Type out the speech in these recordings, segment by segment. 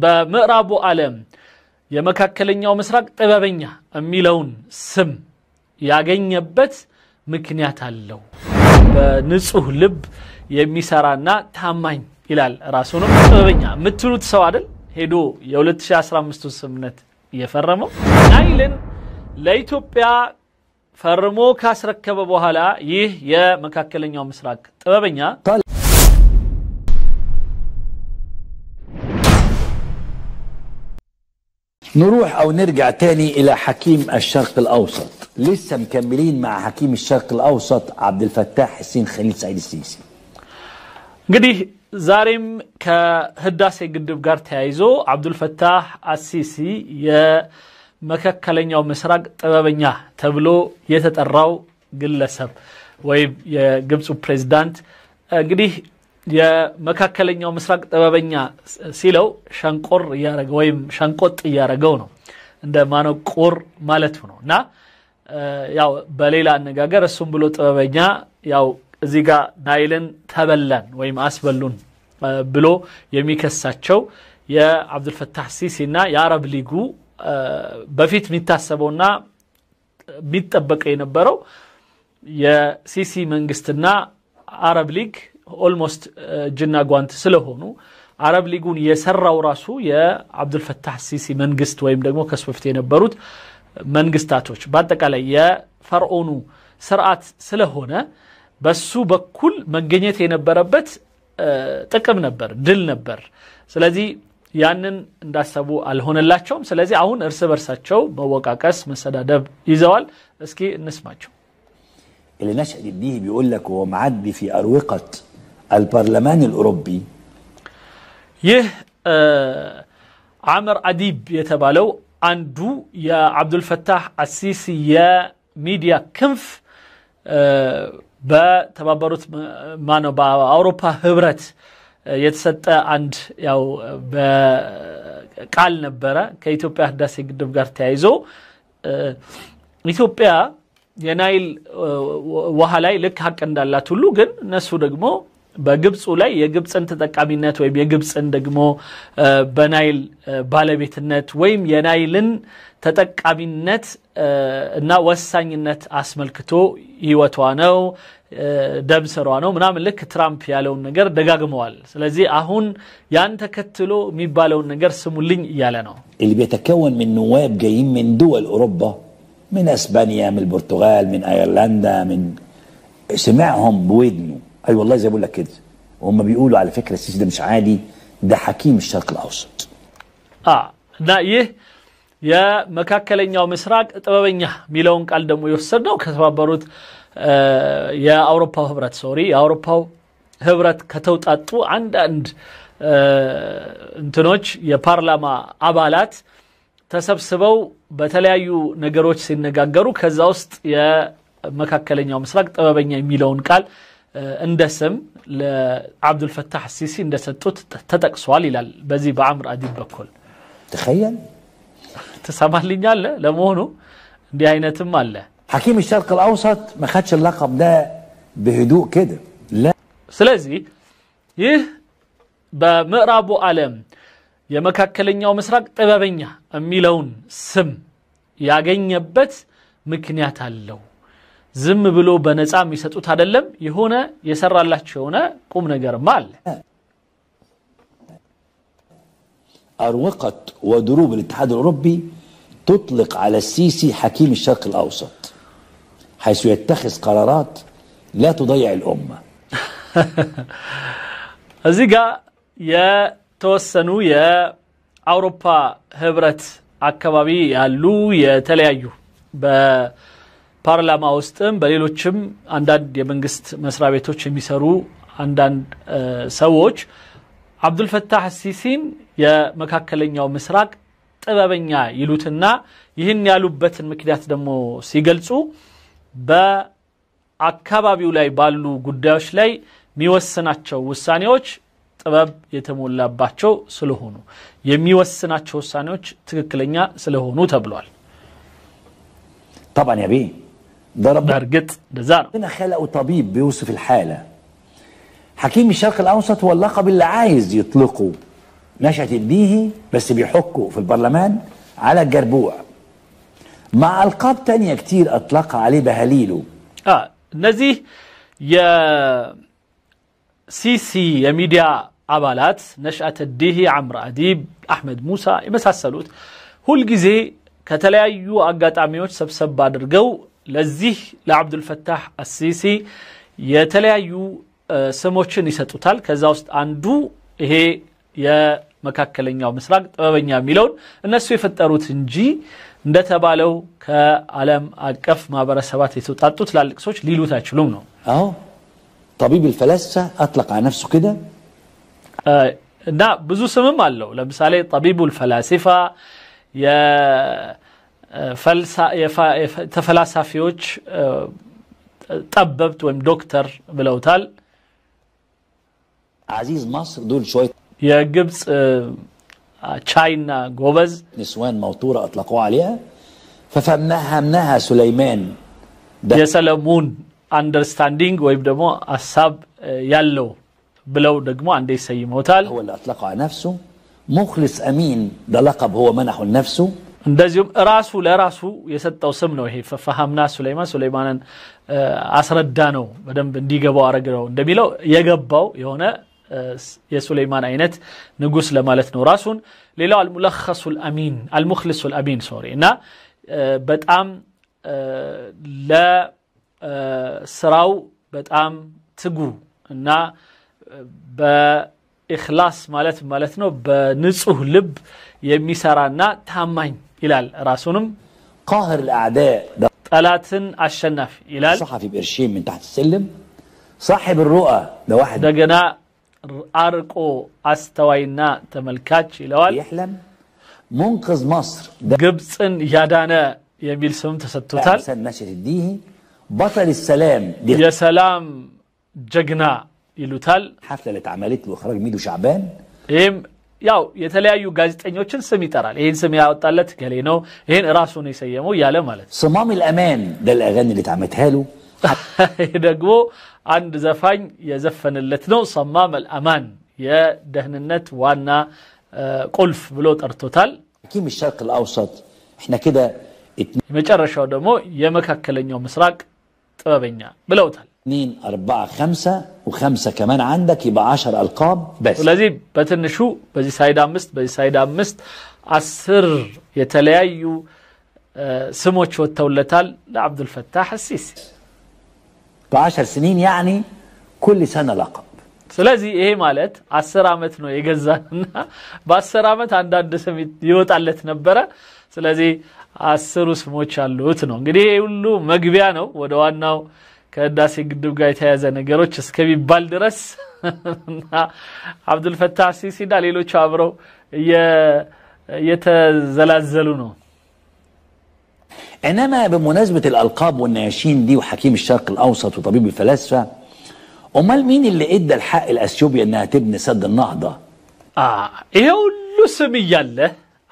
በምዕራቡ ዓለም የመካከለኛው ምስራቅ ጥበበኛ የሚለውን ስም ያገኘበት ምክንያት አለው በንጹህ ልብ የሚሰራና ታማኝ ይላል ራሱንም ጥበበኛ የምትሉት ሰው አይደል ሄዶ የ2015 ስምነት የፈረመው ናይልን ለኢትዮጵያ ፈርሞ ካስረከበ በኋላ ይህ የመካከለኛው ምስራቅ ጥበበኛ نروح أو نرجع تاني إلى حكيم الشرق الأوسط لسه مكملين مع حكيم الشرق الأوسط عبد الفتاح حسين خليل سعيد السيسي እንግዲህ ዛሬም ከህዳሴ ግድብ ጋር ተያይዞ አብዱል ፈታህ አሲሲ የመካከለኛው ምስራቅ ጥበበኛ ተብሎ የተጠራው ግለሰብ ወይ የግብፁ ፕሬዝዳንት እንግዲህ የመካከለኛው ምስራቅ ጥበበኛ ሲለው ሸንቆር ያረገው ወይም ሸንቆጥ ያረገው ነው እንደ ማነቆር ማለት ነውና ያው በሌላ አነጋገር እሱም ብሎ ጥበበኛ ያው እዚህ ጋር ናይልን ተበላን ወይም አስበሉን ብሎ የሚከሳቸው የአብዱል ፈታህ ሲሲና የአረብ ሊጉ በፊት የሚታሰበውና የሚጠበቀው የነበረው የሲሲ መንግስትና አረብ ሊግ ኦልሞስት ጅና ጓንት ስለሆኑ አረብ ሊጉን የሰራው ራሱ የአብዱል ፈታህ ሲሲ መንግስት ወይም ደግሞ ከሱ በፊት የነበሩት መንግስታቶች በአጠቃላይ የፈርዖኑ ስርዓት ስለሆነ በሱ በኩል መገኘት የነበረበት ጥቅም ነበር ድል ነበር ስለዚህ ያንን እንዳሰቡ አልሆነላቸውም ስለዚህ አሁን እርስ በርሳቸው መወቃቀስ መሰዳደብ ይዘዋል እስኪ እንስማቸው اللي نشأ الديه بيقول لك هو معدي في أروقة البرلمان الأوروبي يه عمر أديب يتبالو عنده يا عبد الفتاح السيسي يا ميديا كنف بتبابروت مانو بأوروبا هبرت يتسطى عند ያው በቃል ነበረ ከኢትዮጵያ ህዳሴ ግድብ ጋር ተያይዞ ኢትዮጵያ የናይል ውሃ ላይ ልክ ሀቅ እንዳላት ሁሉ ግን እነሱ ደግሞ በግብፁ ላይ የግብፅን ተጠቃሚነት ወይም የግብፅን ደግሞ በናይል ባለቤትነት ወይም የናይልን ተጠቃሚነት እና ወሳኝነት አስመልክቶ ህይወቷ ነው ደምሰሯ ነው ምናምን ልክ ትራምፕ ያለው ነገር ደጋግመዋል ስለዚህ አሁን ያን ተከትሎ የሚባለው ነገር ስሙልኝ ይያለ ነው اللي بيتكون من نواب جايين من دول اوروبا من اسبانيا من البرتغال من ايرلندا من سمعهم بودنه اي أيوة والله زي بقول لك كده وهم بيقولوا على فكره السيسي ده مش عادي ده حكيم الشرق الاوسط لا يه يا مكاكلኛው ምስራቅ ጥበበኛ ሚለውን ቃል ደግሞ ይወሰደው ከተባበሩት የአውሮፓው ህብረት የአውሮፓው ህብረት ከተውጣጡ አንድ እንትኖች የፓርላማ አባላት ተሰብስበው በተለያዩ ነገሮች ሲነጋገሩ ከዛ ውስጥ የመካከለኛው ምስራቅ ጥበበኛ የሚለውን ቃል እንደስም ለአብዱል ፈታህ ሲሲ እንደሰጡት ተጠቅሷል ይላል በዚህ በአምር አዲብ በኩል تخيل ተሰማልኛል ለመሆኑ እንዲህ አይነትም አለ حكيم الشرق الاوسط ما خدش اللقب ده بهدوء كده لا ስለዚህ ይህ በምዕራቡ ዓለም የመካከለኛው ምስራቅ ጥበበኛ የሚለውን ስም ያገኘበት ምክንያት አለው ዝም ብሎ በነፃ የሚሰጡት አይደለም የሆነ የሰራላቸው ሆነ ቁም ነገርም አለ أروقة ودروب الاتحاد الأوروبي تطلق على السيسي حكيم الشرق الأوسط حيث يتخذ قرارات لا تضيع الأمة أزيقا يتوسنوا يا أوروبا هبرت أكبابي يالو يتليايو ببارلاما وستم بليلوچم عنداد يمنغست مسرابيتوچ يميسرو عنداد سووچ عبد الفتاح السيسين يا مكاكلኛው ምስራቅ ጥበበኛ ይሉትና ይህን ያሉበትን ምክንያት ደግሞ ሲገልጹ በአካባቢው ላይ ባሉ ጉዳዮች ላይ የሚወስናቸው ውሳኔዎች ጥበብ የተሞላባቸው ስለሆኑ የሚወስናቸው ውሳኔዎች ትክክለኛ ስለሆኑ ተብሏል طبعا يا بيه ضرب برجت دزار هنا خلقوا طبيب بيوصف الحاله حكيم الشرق الاوسط هو اللقب اللي عايز يطلقه نشأة الديهي بس بيحكوا في البرلمان على الجربوع مع ألقاب تانية كتير أطلقها عليه بهاليله. እነዚህ የሲሲ የሚዲያ አባላት ነሽአተ ዲሂ አምር አዲብ አህመድ ሙሳ የመሳሰሉት ሁሉ ጊዜ ከተለያዩ አጋጣሚዎች ሰብሰብ አድርገው ለዚህ ለአብዱል ፈታህ አሲሲ የተለያዩ ስሞችን ይሰጡታል። ከዛ ውስጥ አንዱ ይሄ የመካከለኛው ምስራቅ ጥበበኛ የሚለው እነሱ የፈጠሩት እንጂ እንደተባለው ከዓለም አቀፍ ማህበረሰባት የተውጣጡት ላልቅሶች ሊሉት አይችሉም ነው። طبيب الفلاسفه اطلق على نفسه كده እና ብዙ ስምም አለው። ለምሳሌ طبيب الفلاسفه ተፈላሳፊዎች ጠበብት ወይም ዶክተር ብለውታል። عزيز مصر دول شويه የግብጽ ቻይና ጎበዝ نسوان موتوره اطلقوا عليها ففهمناها سليمان የሰለሞን አንደርስታንዲንግ ወይም ደግሞ ሐሳብ ያለው ብለው ደግሞ አንዴ ይሰይመውታል። هو اللي اطلقوا على نفسه. مخلص امين ده لقب هو منحه لنفسه. እንደዚሁም ራሱ ለራሱ የሰጠው ስም ነው። ይሄ ፈሃምና ሱለይማንን አስረዳ ነው በደንብ እንዲገባው አረጋው እንደሚለው የገባው የሆነ የሱለይማን አይነት ንጉስ ለማለት ነው ራሱን። ሌላው አልሙኽሊሱል አሚን እና በጣም ለስራው በጣም ትጉ እና በኢኽላስ ማለት ነው በንጹህ ልብ የሚሰራና ታማኝ ይላል ራሱንም። قاهر الاعداء ጠላትን አሸናፊ ይላል። صحفي بقرشين من تحت السلم. صاحب الرؤى ده واحد دغنا አርቆ አስተዋይና ተመልካች ይለዋል። يحلم. منقذ مصر ግብጽን ያዳነ የሚል ስም ተሰጥቶታል። نشأة الديهي بطل السلام የሰላም ጀግና ይሉታል። حفله اللي اتعملت له اخراج ميدو شعبان ይሄም ያው የተለያዩ ጋዜጠኞችን ስም ይጠራል። ይሄን ስም ያወጣለት ገሌ ነው ይሄን ራሱ ነው የሰየመው ያለ ማለት። صمام الامان ده الاغاني اللي اتعملتها له. ደግሞ አንድ ዘፋኝ የዘፈነለት ነው صمام الامان የደህንነት ዋና ቁልፍ ብሎ ጠርቶታል። حكيم الشرق الاوسط احنا كده የመጨረሻው ደግሞ የመካከለኛው ምስራቅ ጥበበኛ ብለውታል። 2 4 5 و5 كمان عندك يبقى 10 القاب بس. ስለዚህ በትንሹ በዚህ ሳይድ 5 በዚህ ሳይድ 5 10 የተለያዩ ስሞች ወጥተውለታል ለአብዱል ፈታህ አሲሲ። ب10 سنين يعني كل سنه لقب. ስለዚህ ይሄ ማለት 10 አመት ነው የገዛና በ10 አመት አንዳንድ ስም ይወጣለት ነበር። ስለዚህ 10 ስሞች አሉት ነው። እንግዲህ ሁሉ መግቢያ ነው ወደ ዋናው ከዳሴ ግድብ ጋር የተያዘ ነገሮች እስከሚባል ድረስ አብዱል ፈታህ አሲሲና ሌሎች አብረው የተዘላዘሉ ነው። انما بمناسبه الالقاب والنياشين دي وحكيم الشرق الاوسط وطبيب الفلاسفه امال مين اللي ادى الحق لاثيوبيا انها تبني سد النهضه؟ ይሄ ሁሉ ስም ያለ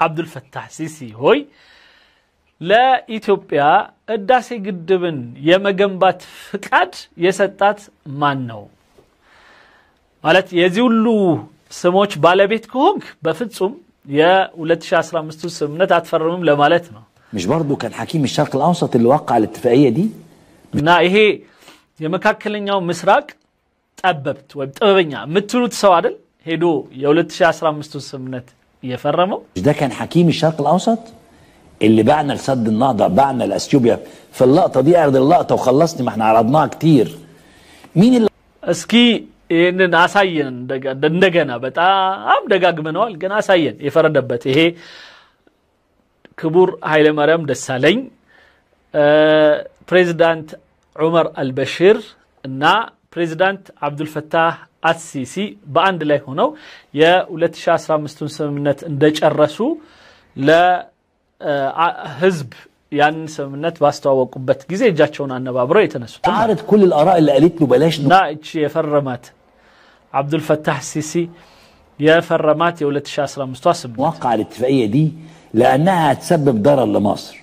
አብዱል ፈታህ አሲሲ ሆይ ለኢትዮጵያ ህዳሴ ግድብን የመገንባት ፍቃድ የሰጣት ማን ነው? ማለት የዚህ ሁሉ ስሞች ባለቤት ከሆንክ በፍጹም የ2015 ስምምነት አትፈርምም ለማለት ነው። مش برضو كان حكيم الشرق الاوسط اللي وقع الاتفاقيه دي؟ እና ይሄ የመካከለኛው ምስራቅ ጠበብት ወይ ጥበበኛ ምትሉት ሰው አይደል ሄዶ የ2015 ስምምነት የፈረመው? ده كان حكيم الشرق الاوسط اللي باعنا لسد النهضه، باعنا لاثيوبيا في اللقطه دي. اخد اللقطه وخلصني، ما احنا عرضناها كتير. مين اللي እስኪ ይሄንን አሳየን እንደገና በጣም ደጋግመናል ግን አሳየን የፈረደበት ይሄ ክቡር ኃይለ ማርያም ደሳለኝ ፕሬዝዳንት ዑመር አልበሽር እና ፕሬዝዳንት አብዱል ፈታህ አሲሲ በአንድ ላይ ሆነው የ2015 ስምምነት እንደጨረሱ ለህዝብ ያን ስምምነት ባስተዋወቁበት ጊዜ እጃቸውን አነባብረው የተነሱት عارض كل الاراء اللي قالت له بلاش ና እቺ የፈረማት አብዱል ፈታህ አሲሲ የፈረማት የ2015 ስምምነት وقع الاتفاقيه دي لانها هتسبب ضرر لمصر.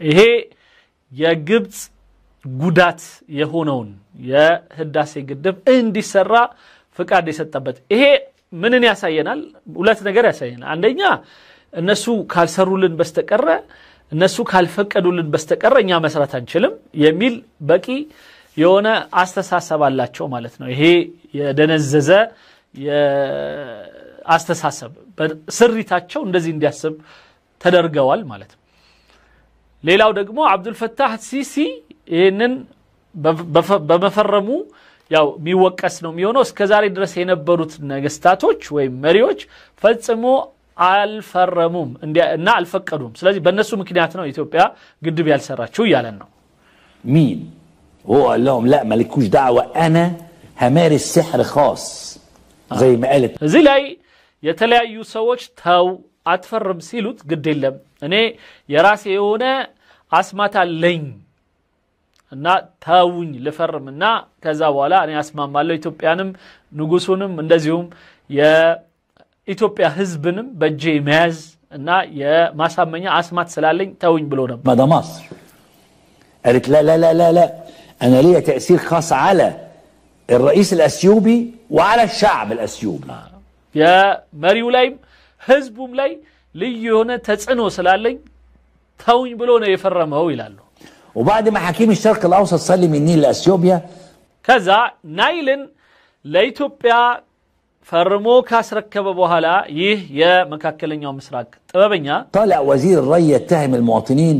ይሄ የግብጽ ጉዳት የሆነውን የህዳሴ ግድብ እንዲሰራ ፍቃድ የሰጠበት ይሄ ምንን ያሳየናል ሁለት ነገር ያሳየናል አንደኛ እነሱ ካልሰሩልን በስተቀረ እነሱ ካልፈቀዱልን በስተቀረ እኛ መስራት አንችልም የሚል በቂ የሆነ አስተሳሰብ አላቸው ማለት ነው ይሄ የደነዘዘ የአስተሳሰብ በስሪታቸው እንደዚህ እንዲያስብ ተደርገዋል ማለት ነው ሌላው ደግሞ አብዱል ፈታህ ሲሲ ይሄንን በመፈረሙ ያው ሚወቀስ ነው የሚሆነው እስከዛሬ ድረስ የነበሩት ነገስታቶች ወይ መሪዎች ፈጽሞ አልፈረሙም እና አልፈቀዱም ስለዚህ በእነሱ ምክንያት ነው ኢትዮጵያ ግድብ ያልሰራችው ያለን ነው مين هو قال لهم لا مالكوش دعوه انا همارس سحر خاص زي ما قالت እዚህ ላይ የተለያዩ ሰዎች ታው አትፈርም ሲሉት ግድ የለም እኔ የራሴ የሆነ አስማት አለኝ እና ታውኝ ለፈርምና ከዛ በኋላ እኔ አስማማለሁ ኢትዮጵያንም ንጉሱንም እንደዚሁም የኢትዮጵያ ህዝብንም በእጄ መያዝ እና የማሳመኛ አስማት ስላለኝ ታውኝ ብሎ ነበር مدى مصر قالت لا لا لا لا لا انا ليا تاثير خاص على الرئيس الاثيوبي وعلى الشعب الاثيوبي يا مريو لايم ህዝቡም ላይ ልዩ የሆነ ተጽኖ ስላለኝ ታውኝ ብሎ ነው የፈረመው ይላሉ وبعد ما حكيم الشرق الاوسط سلم النيل لاثيوبيا ከዛ ናይልን ለኢትዮጵያ ፈርሞ ካስረከበ በኋላ ይህ የመካከለኛው ምስራቅ ጥበበኛ طالع وزير الري يتهم المواطنين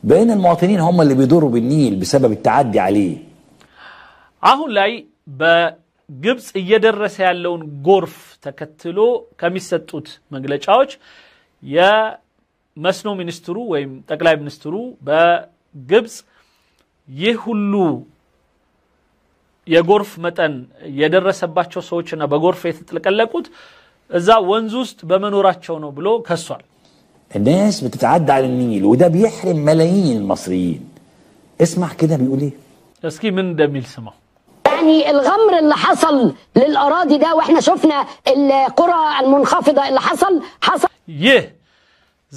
بان المواطنين هم اللي بيضروا بالنيل بسبب التعدي عليه አሁን ላይ በግብጽ እየደረሰ ያለውን ጎርፍ ተከትሎ ከሚሰጡት መግለጫዎች የመስኖ ሚኒስትሩ ወይም ጠቅላይ ሚኒስትሩ በግብጽ ይህ ሁሉ የጎርፍ መጠን የደረሰባቸው ሰዎችና በጎርፍ የተጥለቀለቁት እዛ ወንዝ ውስጥ በመኖራቸው ነው ብሎ ከሷል الناس بتتعدى على النيل وده بيحرم ملايين المصريين اسمع كده بيقول ايه اسكي من دميل سمع يعني الغمر اللي حصل للأراضي ده واحنا شفنا القرى المنخفضة اللي حصل يه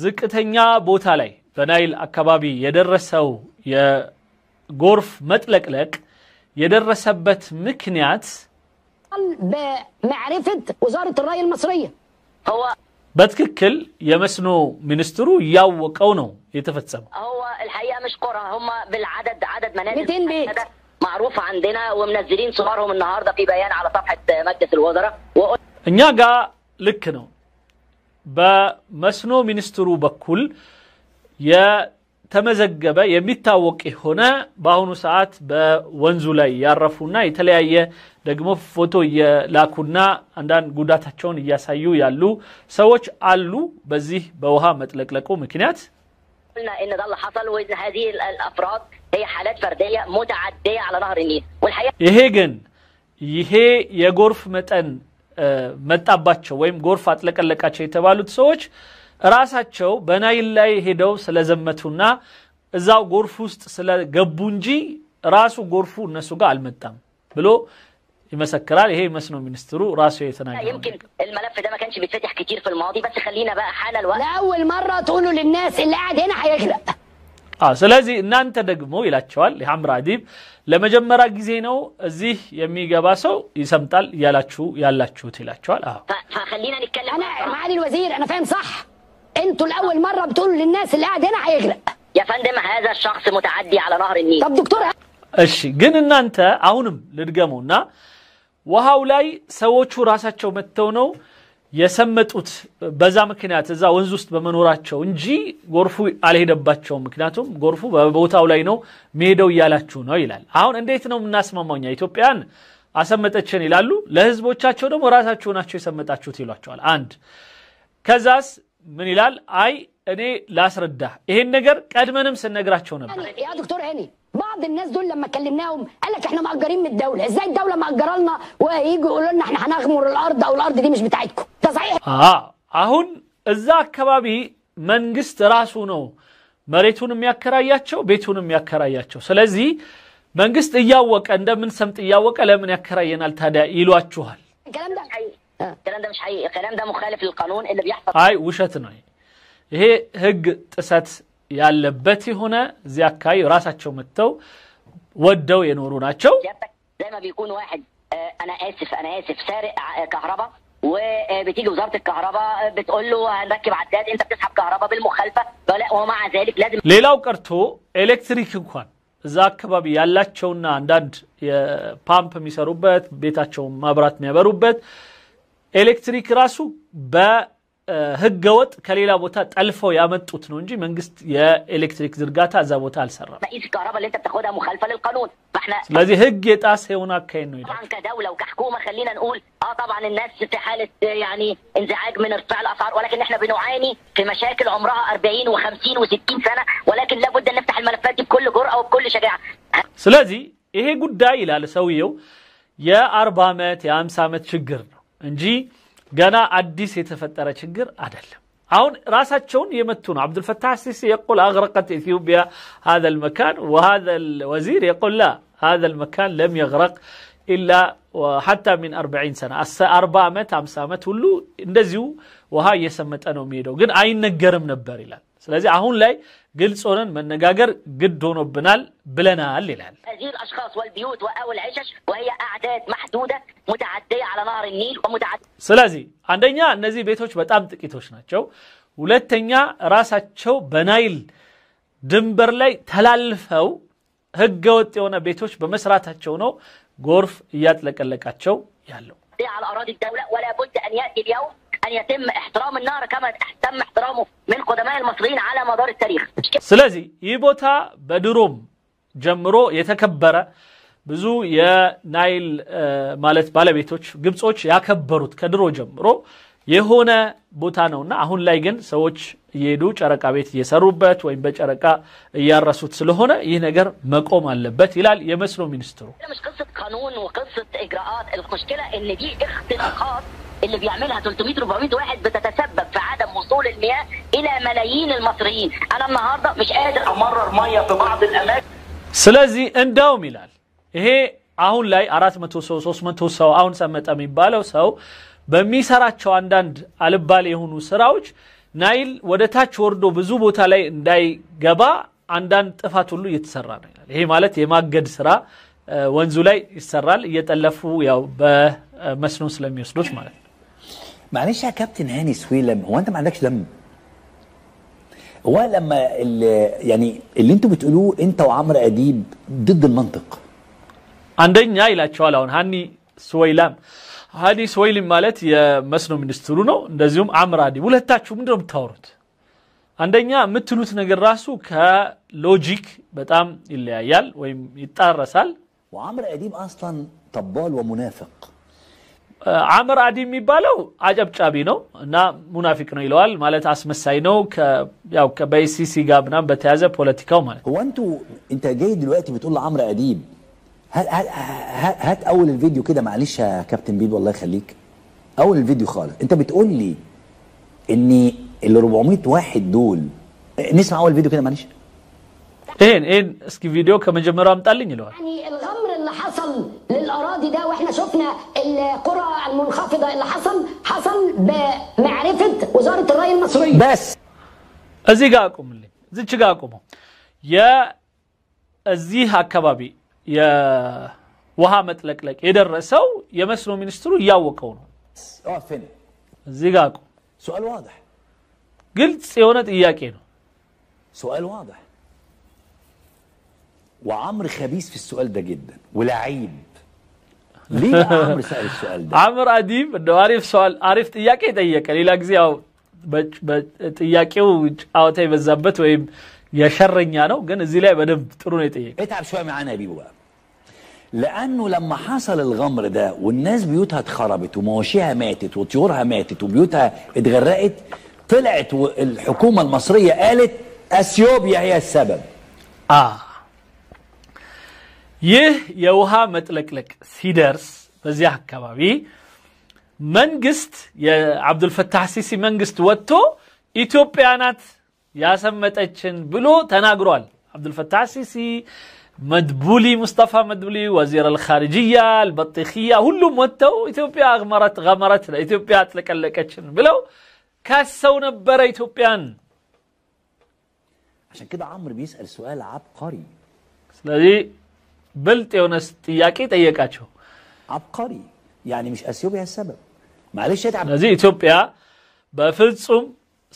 زكتنيا بوتا لاي بنايل اكبابي يدرسو የጎርፍ መጥለቅለቅ የደረሰበት ምክንያት بمعرفة وزارة الري المصرية هو በትክክል የመስኖ ሚኒስትሩ ያወቀው ነው የተፈጸመው هو الحقيقة مش قرى هم بالعدد عدد منازل 200 بيت معروف عندنا ومنزلين صورهم النهارده في بيان على صفحة مجلس الوزراء እኛ ጋር ልክ ነው በመስኖ ሚኒስትሩ በኩል የተመዘገበ የሚታወቅ ሆነ በአሁኑ ሰዓት በወንዙ ላይ ያረፉና የተለያየ ደግሞ ፎቶ የላኩና አንዳንድ ጉዳታቸውን ያሳዩ ያሉ ሰዎች አሉ በዚህ በውሃ መጥለቅለቁ ምክንያት قلنا ان ده اللي حصل وان هذه الافراد هي حالات فرديه متعديه على نهر النيل والحقيقه ይሄ ግን ይሄ የጎርፍ መጠን መጣባቸው ወይም ጎርፍ አጥለቀለቃቸው የተባሉት ሰዎች ራሳቸው በናይል ላይ ሄደው ስለዘመቱና እዛው ጎርፍ ውስጥ ስለገቡ እንጂ ራሱ ጎርፉ እነሱ ጋር አልመጣም ብሎ يمسكرال هي مسنو منسترو راسه يتناقض يمكن الملف ده ما كانش بيتفتح كتير في الماضي بس خلينا بقى حان الوقت لأول مرة تقولوا للناس اللي قاعد هنا هيغرق ስለዚህ እናንተ ደግሞ ይላቸዋል የሐምራ አዲብ ለመጀመሪያ ጊዜ ነው እዚህ የሚገባ ሰው ይሰምጣል ያላችሁት ይላቸዋል فخلينا نتكلم انا معالي الوزير انا فاهم صح انتوا لاول مره بتقولوا للناس اللي قاعد هنا هيغرق يا فندم هذا الشخص متعدي على نهر النيل طب دكتور እሺ ግን እናንተ አሁንም ልድገሙና ውሃው ላይ ሰዎቹ ራሳቸው መተው ነው የሰመጡት በዛ ምክንያት እዛ ወንዝ ውስጥ በመኖራቸው እንጂ ጎርፉ አልሄደባቸው ምክንያቱም ጎርፉ በቦታው ላይ ነው መሄደው ያላችሁ ነው ይላል አሁን እንዴት ነው እናስማማውኛ ኢትዮጵያን አሰመጠችን ይላሉ ለህዝቦቻቸው ደግሞ ራሳቸው ናቸው የሰመጣችሁት ይሏቸዋል አንድ ከዛስ ምን ይላል አይ እኔ ላስረዳ ይሄን ነገር ቀድመንም ስነግራቸው ነበር يا دكتور هاني بعض الناس دول لما كلمناهم قال لك احنا مأجرين من الدوله ازاي الدوله مأجره لنا وييجوا يقولوا لنا احنا هنغمر الارض او الارض دي مش بتاعتكم ده صحيح አሁን እዛ አካባቢ መንግስት ራሱ ነው መሬቱን የሚያከራያቸው ቤቱን የሚያከራያቸው ስለዚህ መንግስት እያወቀ እንደምን ሰምጥ እያወቀ ለምን ያከራየናል ታዲያ ይሏችኋል الكلام ده مش حقيقي الكلام ده مخالف للقانون اللي بيحصل አይ ውሸት ነው ይሄ ህግ ጥሰት ያለበት ሆነ ዚያካይ ራሳቸው መተው ወደው የኖሩ ናቸው زي ما بيكون واحد انا اسف سارق كهرباء وبتيجي وزاره الكهرباء بتقول له هنركب عداد، انت بتسحب كهرباء بالمخالفه، ومع ذلك لازم ሌላው ቀርቶ ኤሌክትሪክ እንኳን እዛ አካባቢ ያላቸውና አንዳንድ የፓምፕ የሚሰሩበት ቤታቸው ማብራት የሚያበሩበት ኤሌክትሪክ ራሱ በህገወጥ ከሌላ ቦታ ጠልፈው ያመጡት ነው እንጂ መንግስት የኤሌክትሪክ ዝርጋታ እዛ ቦታ አልሰራም። مقيس الكهرباء اللي انت بتاخدها مخالفه للقانون، فاحنا ስለዚህ ህግ የጣሰ የሆነ አካሄድ ነው ይላል። طبعا كدوله وكحكومه خلينا نقول طبعا الناس في حاله يعني انزعاج من ارتفاع الاسعار، ولكن احنا بنعاني في مشاكل عمرها 40 و50 و60 سنه، ولكن لابد ان نفتح الملفات دي بكل جرأه وبكل شجاعه. ስለዚህ ይሄ ጉዳይ ይላል ሰውየው የ40 ዓመት የ50 ዓመት ችግር ነው እንጂ ገና አዲስ የተፈጠረ ችግር አይደለም። አሁን ራሳቸውን የመቱ ነው። عبد الفتاح السيسي يقول اغرقت اثيوبيا هذا المكان، وهذا الوزير يقول لا هذا المكان لم يغرق الا حتى من 40 سنه 40 ዓመት 50 ዓመት ሁሉ እንደዚሁ ውሃ እየሰመጠ ነው የሚሄደው ግን አይነገርም ነበር ይላል። ስለዚህ አሁን ላይ ግልጽ ሆነን መነጋገር ግድ ሆኖብናል ብለናል ይላል። هذه الاشخاص والبيوت او العشش وهي اعداد محدوده متعديه على نهر النيل ومتعديه ስለዚህ አንደኛ እነዚህ ቤቶች በጣም ጥቂቶች ናቸው። ሁለተኛ ራሳቸው በናይል ድንበር ላይ ተላልፈው ህገወጥ የሆነ ቤቶች በመስራታቸው ነው ጎርፍ እያጥለቀለቃቸው ያለው። على اراضي الدوله، ولا بد ان ياتي اليوم ان يتم احترام النهر كما تم احترامه من قدماء المصريين على مدار التاريخ. ስለዚህ ይህ ቦታ በድሮም ጀምሮ የተከበረ ብዙ የናይል ማለት ባለቤቶች ግብጾች ያከበሩት ከድሮ ጀምሮ የሆነ ቦታ ነውና አሁን ላይ ግን ሰዎች እየሄዱ ጨረቃ ቤት እየሰሩበት ወይም በጨረቃ እያረሱት ስለሆነ ይህ ነገር መቆም አለበት ይላል የመስኖ ሚኒስትሩ። مش قصه قانون وقصه اجراءات، المشكله ان دي اختراقات اللي بيعملها 300 400 واحد بتتسبب في عدم وصول المياه الى ملايين المصريين. انا النهارده مش قادر امرر ميه في بعض الاماكن. ስለዚህ እንዳውም ይላል ይሄ አሁን ላይ 400 ሰው 300 ሰው አሁን ሰመጣ የሚባለው ሰው በሚሰራቸው አንዳንድ አልባሌ የሆኑ ስራዎች ናይል ወደ ታች ወርዶ ብዙ ቦታ ላይ እንዳይገባ አንዳንድ ጥፋት ሁሉ እየተሰራ ነው ይላል። ይሄ ማለት የማገድ ስራ ወንዙ ላይ ይሰራል እየጠለፉ ያው በመስኖ ስለሚወስዱት ማለት ነው። معلش يا كابتن هاني سويلم، هو انت ما عندكش دم؟ هو لما يعني اللي انتوا بتقولوه انت وعمرو اديب ضد المنطق. አንደኛ ይላቸዋል አሁን ሃኒ ስወይላም ሃኒ ስወይልም ማለት የመስኖ ሚኒስትሩ ነው። እንደዚሁም አምር አዲብ ሁለታችሁ ምንድነው የምታወሩት? አንደኛ የምትሉት ነገር ራሱ ከሎጂክ በጣም ይለያያል ወይም ይጣረሳል። وعمرو اديب اصلا طبال ومنافق. አምር አዲብ የሚባለው አጨብጫቢ ነው እና ሙናፊቅ ነው ይለዋል ማለት አስመሳይ ነው ያው ከበይሲሲ ጋር ምናምን በተያዘ ፖለቲካው ማለት هو انت جاي دلوقتي بتقول لعمرو اديب هات اول الفيديو كده معلش يا كابتن بيبي الله يخليك، اول الفيديو خالص انت بتقول لي ان ال 400 واحد دول، نسمع اول فيديو كده معلش. ايه اسكي فيديو كمجمره امطالኝ ይለዋል። يعني الغمر اللي حصل للاراضي ده واحنا شفنا القرى المنخفضه اللي حصل بمعرفه وزاره الري المصريه. بس እዚህ ጋር አቁምልኝ፣ እዚች ጋር አቁመው። የዚህ አካባቢ የውሃ መጥለቅለቅ የደረሰው የመስኖ ሚኒስትሩ ያወቀው ነው። اقف هنا. እዚህ ጋር አቁም። سؤال واضح. ግልጽ የሆነ ጥያቄ ነው። سؤال واضح. وعمرو خبيث في السؤال ده جدا ولعيب. ليه بقى عمرو سأل السؤال ده؟ عمرو اديب انه عارف سؤال عارف ጥያቄ ጠየቀ። ሌላ ጊዜ ያው በጥያቄው አውታ ይበዛበት ወይም የሸረኛ ነው ግን እዚህ ላይ በደንብ ጥሩ ነው የጠየቀ። اتعب شويه معانا يا بيبو بقى. لانه لما حصل الغمر ده والناس بيوتها اتخربت ومواشيها ماتت وطيورها ماتت وبيوتها اتغرقت، طلعت الحكومه المصريه قالت اثيوبيا هي السبب. ይህ የውሃ መጥለቅለቅ ሲደርስ በዚያ አካባቢ መንግስት የአብዱል ፈታህ ሲሲ መንግስት ወጥቶ ኢትዮጵያ ናት ያሰመጠችን ብሎ ተናግሯል። አብዱል ፈታህ ሲሲ መድቡሊ ሙስጠፋ መድቡሊ ወዚር الخارجيه البطيخيه ሁሉም ወጥተው ኢትዮጵያ غمرت ኢትዮጵያ አጥለቀለቀችን ብለው ካሰው ነበር ኢትዮጵያን። عشان كده عمرو بيسأل سؤال عبقري. ስለዚህ بلت يونس ጥያቄ ጠየቃቸው። عبقري يعني مش اثيوبيا السبب. معلش اتعب ስለዚህ ኢትዮጵያ በፍጹም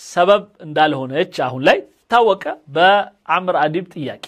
ሰበብ እንዳልሆነች አሁን ላይ ታወቀ በአምር አዲብ ጥያቄ